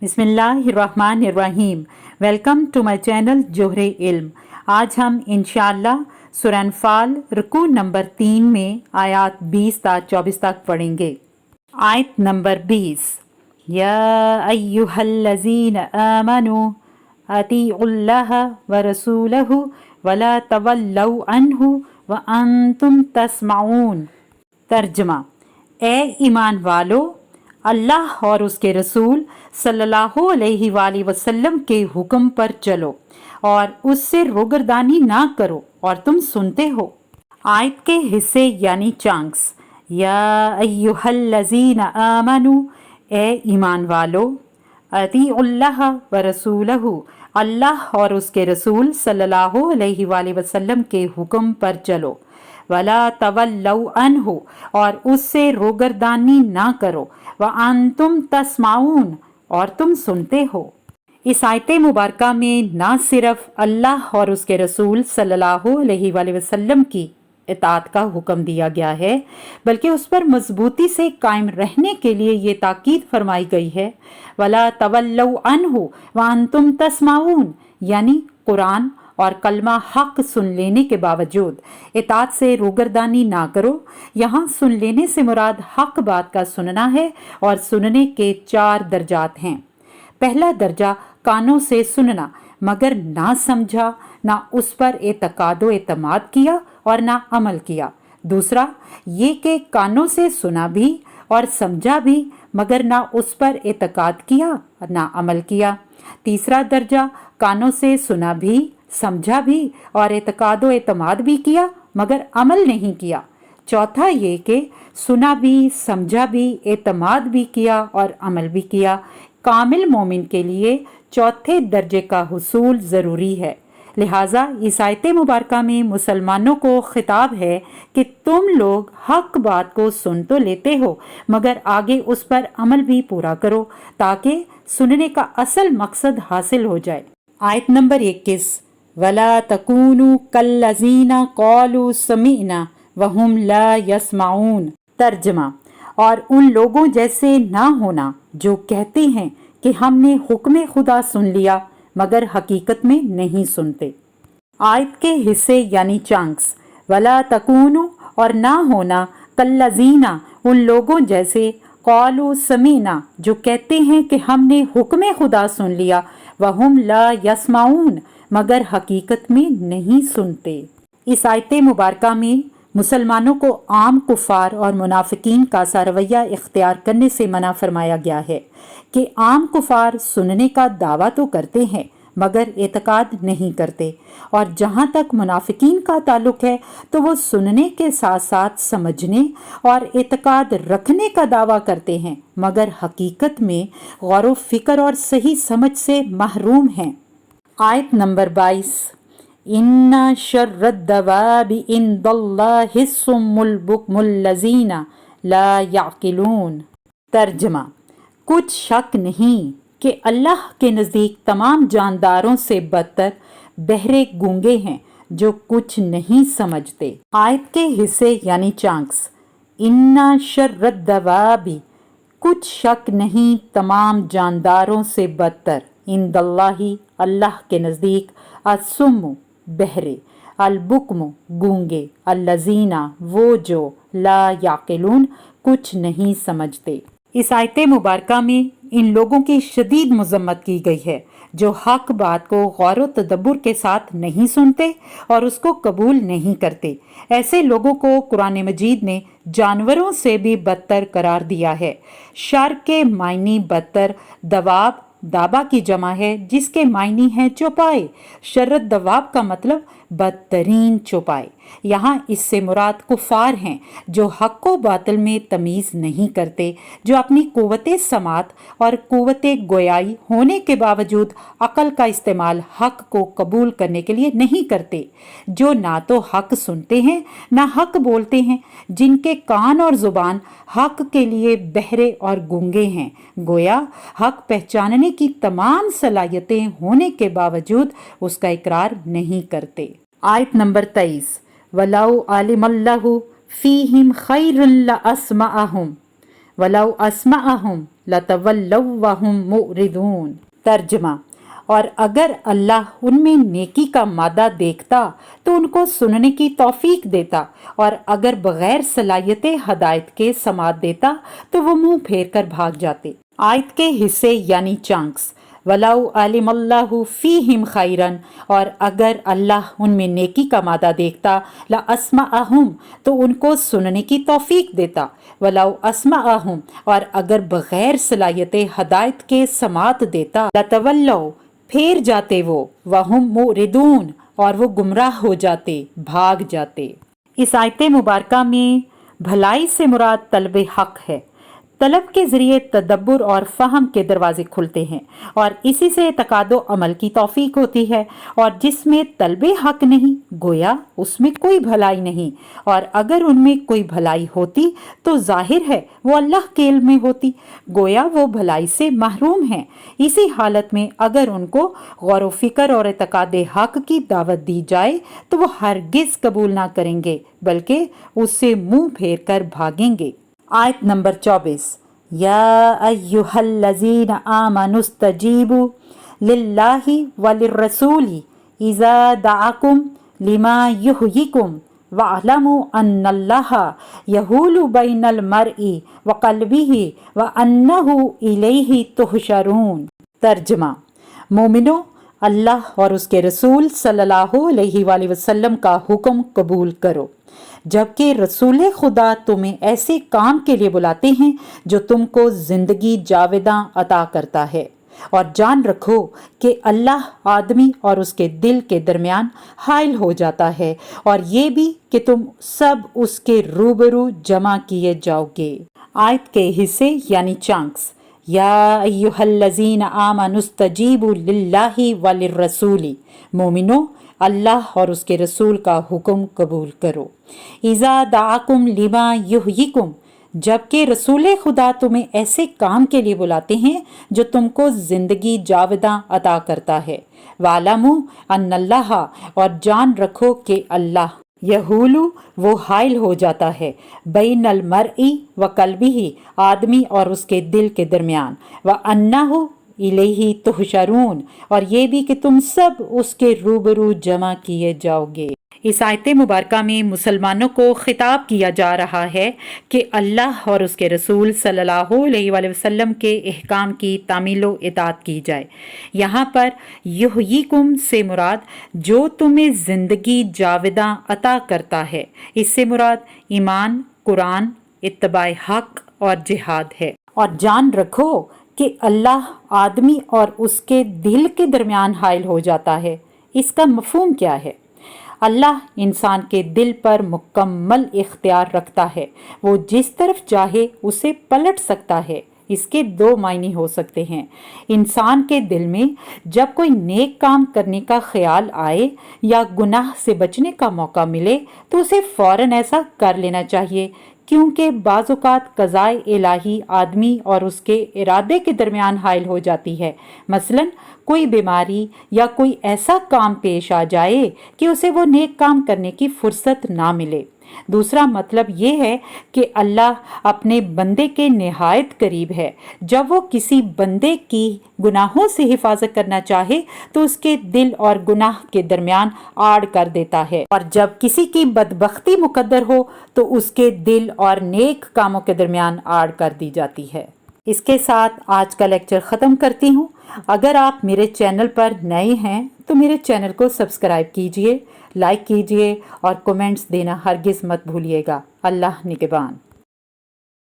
बिस्मिल्लाहिर्रहमानिर्रहीम। Welcome to my channel जोहरे इल्म। आज हम इंशाअल्लाह सूरह अनफाल रुकू नंबर 3 में आयत 20 तक 24 तक पढ़ेंगे। आयत नंबर 20, या अय्युहल्लज़ीना आमनू अतीउल्लाह व रसूलहू वला तवल्लौ अन्हु व अंतुम तस्माऊन। तर्जमा: ए ईमान वालो, अल्लाह और उसके रसूल सल्लल्लाहु अलैहि वसल्लम के हुक्म पर चलो और उससे रोगरदानी ना करो और तुम सुनते हो। आयत के हिस्से यानी चंक्स: या अय्युहल्लज़ीना आमनू, ए ईमान वालो, अतीउल्लाह व रसूलहू, अल्लाह और उसके रसूल सल्लल्लाहु अलैहि वसल्लम के हुक्म पर चलो, वला तवल्लौ अन्हु, और उससे रोगरदानी ना करो, व अंतुम तस्माऊन, और तुम सुनते हो। इस आयत मुबारका में ना सिर्फ अल्लाह और उसके रसूल सल्लल्लाहु अलैहि वसल्लम की इताअत का हुक्म दिया गया है, बल्कि उस पर मजबूती से कायम रहने के लिए ये ताकीद फरमाई गई है, वला तवल्लौ अन्हु व अंतुम तस्माऊन, यानी कुरान और कलमा हक सुन लेने के बावजूद इताअत से रोगरदानी ना करो। यहाँ सुन लेने से मुराद हक बात का सुनना है और सुनने के 4 दर्जात हैं। पहला दर्जा कानों से सुनना मगर ना समझा, ना उस पर एतकादो एतमाद किया और ना अमल किया। दूसरा ये कि कानों से सुना भी और समझा भी मगर ना उस पर एतकाद किया और ना अमल किया। तीसरा दर्जा कानों से सुना भी, समझा भी और एतकादो एतमाद भी किया मगर अमल नहीं किया। चौथा ये कि सुना भी, समझा भी, एतमाद भी किया और अमल भी किया। कामिल मोमिन के लिए चौथे दर्जे का हुसूल ज़रूरी है। लिहाजा इस आयत मुबारका में मुसलमानों को खिताब है कि तुम लोग हक बात को सुन तो लेते हो मगर आगे उस पर अमल भी पूरा करो ताकि सुनने का असल मकसद हासिल हो जाए। आयत नंबर 21, वला तकूनु कल्लज़ीना क़ालू समीना वहुम ला यस्माऊन। तर्जमा: और उन लोगों जैसे ना होना जो कहते हैं कि हमने हुक्म खुदा सुन लिया मगर हकीकत में नहीं सुनते। आयत के हिस्से यानी चंक्स: वला तकूनु, और ना होना, कल्लज़ीना, उन लोगों जैसे, क़ालू समीना, जो कहते हैं कि हमने हुक्म खुदा सुन लिया, वहुम ला यस्माऊन, मगर हकीकत में नहीं सुनते। इस आयत मुबारका में मुसलमानों को आम कुफार और मुनाफिकीन का सा रवैया इख्तियार करने से मना फरमाया गया है कि आम कुफार सुनने का दावा तो करते हैं मगर एतकाद नहीं करते, और जहाँ तक मुनाफिकीन का ताल्लुक है तो वो सुनने के साथ साथ समझने और एतकाद रखने का दावा करते हैं मगर हकीकत में गौर व फिक्र और सही समझ से महरूम हैं। आयत नंबर 22, इन्ना शर्रद्दवाबि इंदल्लाहि सुम्मुल बुक्मुल लज़ीना ला याक़िलून। तर्जमा: कुछ शक नहीं कि अल्लाह के नज़दीक तमाम जानदारों से बदतर बहरे गूंगे हैं जो कुछ नहीं समझते। आयत के हिस्से यानी चंक्स: इन्ना शर्रद्दवाबि, कुछ शक नहीं तमाम जानदारों से बदतर, इंदल्लाही, अल्लाह के नज़दीक, अस्सुम्मु, बहरे, अलबुक्मु, गूंगे, अल्लज़ीना, वो जो, ला याक़िलून, कुछ नहीं समझते। इस आयत मुबारका में इन लोगों की शदीद मज़म्मत की गई है जो हक बात को गौर व तदब्बुर के साथ नहीं सुनते और उसको कबूल नहीं करते। ऐसे लोगों को कुरान मजीद ने जानवरों से भी बदतर करार दिया है। शर के मायनी बदतर, दवाब, दाबा की जमा है जिसके मायनी है चौपाए। शर्रत दवाब का मतलब बदतरीन चौपाए। यहाँ इससे मुराद कुफार हैं जो हक व बातिल में तमीज़ नहीं करते, जो अपनी कुव्वते समात और कुव्वते गोयाई होने के बावजूद अक़ल का इस्तेमाल हक को कबूल करने के लिए नहीं करते, जो ना तो हक सुनते हैं ना हक बोलते हैं, जिनके कान और ज़ुबान हक के लिए बहरे और गूंगे हैं, गोया हक पहचानने की तमाम सलाहियतें होने के बावजूद उसका इकरार नहीं करते। आयत नंबर 23, वलाउ आलिमल्लाहु फ़ीहिम खैरुन लअस्मअहुम वलौ अस्मअहुम लतवल्लौ वहुम मुरिदून। तर्जमा, और अगर अल्लाह उनमें नेकी का मादा देखता तो उनको सुनने की तौफीक देता, और अगर बगैर सलाहियत हदायत के समात देता तो वो मुंह फेर कर भाग जाते। आयत के हिस्से यानी चंक्स। वलाउ अलिमल्लाहु फीहिम खैरन, और अगर अल्लाह उनमें नेकी का मादा देखता, ला अस्माअहुम, तो उनको सुनने की तौफीक देता। वलाउ अस्माअहुम, और अगर बगैर सलाहियत हदायत के समात देता, लतवल्लौ, फेर जाते वो, वहुम मुरिदून, और वो गुमराह हो जाते, भाग जाते। इस आयत मुबारका में भलाई से मुराद तलब हक है। तलब के ज़रिए तदब्बुर और फ़हम के दरवाजे खुलते हैं और इसी से एतकादो अमल की तौफीक होती है, और जिसमें तलब हक नहीं, गोया उसमें कोई भलाई नहीं, और अगर उनमें कोई भलाई होती तो जाहिर है वो अल्लाह के इल्म में होती, गोया वो भलाई से महरूम हैं। इसी हालत में अगर उनको गौर व फिक्र और एतकाद हक की दावत दी जाए तो वो हरगिज़ कबूल ना करेंगे, बल्कि उससे मुंह फेर कर भागेंगे। आयत नंबर 24, या अय्युहल्लज़ीना आमनुस्तजीबू लिल्लाहि वलिर्रसूली इज़ा दअकुम लिमा युहयिकुम वअलमू अन्नल्लाहा यहूलु बैनल मर्इ व क़ल्बिही व अन्नहु इलैहि तुहशरून। तर्जमा, मोमिनो, अल्लाह और उसके रसूल सल्लल्लाहु अलैहि वसल्लम का हुक्म कबूल करो, जबकि रसूल खुदा तुम्हें ऐसे काम के लिए बुलाते हैं जो तुमको जिंदगी जावेदां अता करता है, और जान रखो कि अल्लाह आदमी और उसके दिल के दरमियान हाइल हो जाता है, और ये भी कि तुम सब उसके रूबरू जमा किए जाओगे। आयत के हिस्से यानी चंक्स। या अय्युहल्लज़ीना आमनुस्तजीबू लिल्लाहि वलिर्रसूली, मोमिनो, अल्लाह और उसके रसूल का हुक्म कबूल करो। इज़ा दाकुम लिमा युहयिकुम, जबकि रसूल खुदा तुम्हें ऐसे काम के लिए बुलाते हैं जो तुमको जिंदगी जावेदां अता करता है। वालमू अन्नल्लाह, और जान रखो कि अल्लाह, यहूलु, वो हाइल हो जाता है, बैनल मर्इ व क़ल्बिही, आदमी और उसके दिल के दरमियान, व अन्नहु इलैहि तुहशरून, और ये भी कि तुम सब उसके रूबरू जमा किए जाओगे। इस आयत मुबारका में मुसलमानों को खिताब किया जा रहा है कि अल्लाह और उसके रसूल सल्लल्लाहु अलैहि वसल्लम के अहकाम की तामील व इताअत की जाए। यहाँ पर युहयिकुम से मुराद जो तुम्हें ज़िंदगी जावेदां अता करता है, इससे मुराद ईमान, कुरान, इत्तबाए हक और जिहाद है। और जान रखो कि अल्लाह आदमी और उसके दिल के दरमियान हाइल हो जाता है। इसका मफहूम क्या है? अल्लाह इंसान के दिल पर मुकम्मल इख्तियार रखता है, वो जिस तरफ चाहे उसे पलट सकता है। इसके दो मायने हो सकते हैं। इंसान के दिल में जब कोई नेक काम करने का ख्याल आए या गुनाह से बचने का मौका मिले तो उसे फौरन ऐसा कर लेना चाहिए, क्योंकि बाज़-औक़ात क़ज़ाए इलाही आदमी और उसके इरादे के दरमियान हाइल हो जाती है। मसलन कोई बीमारी या कोई ऐसा काम पेश आ जाए कि उसे वो नेक काम करने की फुर्सत ना मिले। दूसरा मतलब ये है कि अल्लाह अपने बंदे के निहायत करीब है। जब वो किसी बंदे की गुनाहों से हिफाजत करना चाहे तो उसके दिल और गुनाह के दरमियान आड़ कर देता है, और जब किसी की बदबख्ती मुकद्दर हो तो उसके दिल और नेक कामों के दरमियान आड़ कर दी जाती है। इसके साथ आज का लेक्चर ख़त्म करती हूँ। अगर आप मेरे चैनल पर नए हैं तो मेरे चैनल को सब्सक्राइब कीजिए, लाइक कीजिए और कमेंट्स देना हरगिज़ मत भूलिएगा। अल्लाह निगहबान।